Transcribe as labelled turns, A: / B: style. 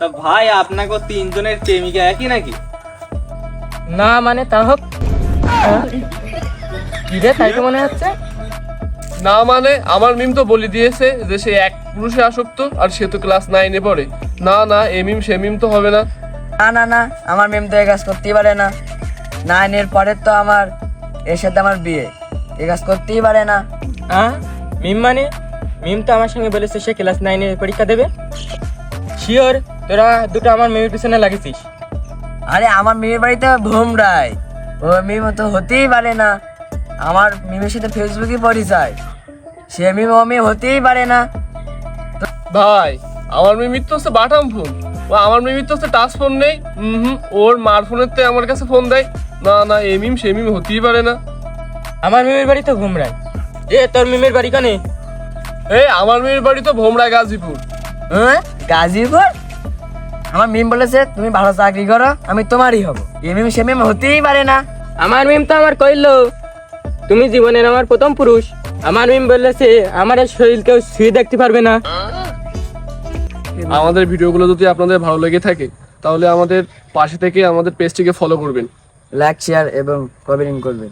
A: তা ভাই আপনাকে তিনজনের প্রেমিকা একই নাকি?
B: না মানে তা হোক। কি রে, তাই তো মনে হচ্ছে।
C: না মানে আমার মিম তো বলে দিয়েছে যে সে এক পুরুষে আসক্ত, আর সে তো ক্লাস 9-এ পড়ে। না না, এ মিম সে মিম তো হবে না।
D: না না না, আমার মেম তো এ কাজ করতেই পারে না। 9-এর পরে তো আমার এর সাথে আমার বিয়ে, এ কাজ করতেই পারে না।
B: মিম মানে? মিম তো আমার সঙ্গে বলেছে সে ক্লাস 9-এ পরীক্ষা দেবে। শিওর তোরা দুটো আমার মেয়ের পিছনে লাগিয়েছিস?
D: আরে আমার মেয়ের বাড়িতে ভোমরাই, ও মিম তো হতেই পারে না। আমার মিমের সাথে ফেসবুকে পরিচয়, সে মিম ও মিম হতেই পারে না।
C: ভাই আমার মিমির তো হচ্ছে বাটাম ফোন, ও আমার মিমির তো হচ্ছে টাচ ফোন নেই। ওর মার ফোনের তো আমার কাছে ফোন দেয়। না না, এ মিম সে মিম হতেই পারে না।
B: আমার মেয়ের বাড়ি তো ঘুমরাই। এ তোর মেয়ের বাড়ি কানে?
C: এই আমার মেয়ের বাড়ি তো ভোমরা, গাজীপুর।
D: হ্যাঁ, গাজীপুর? আমার মিম বলেছে তুমি ভালো চাকরি করো, আমি তোমারই হব। এ মিম সে মিম হতেই পারে না।
B: আমার মিম তো আমার কইলো তুমি জীবনের আমার প্রথম পুরুষ। আমার মিম বলেছে আমার এই শরীর কেউ ছুঁয়ে দেখতে পারবে না।
C: আমাদের ভিডিওগুলো যদি আপনাদের ভালো লেগে থাকে তাহলে আমাদের পাশে থেকে আমাদের পেজটিকে ফলো করবেন।
D: লাইক, শেয়ার এবং কমেন্ট করবেন।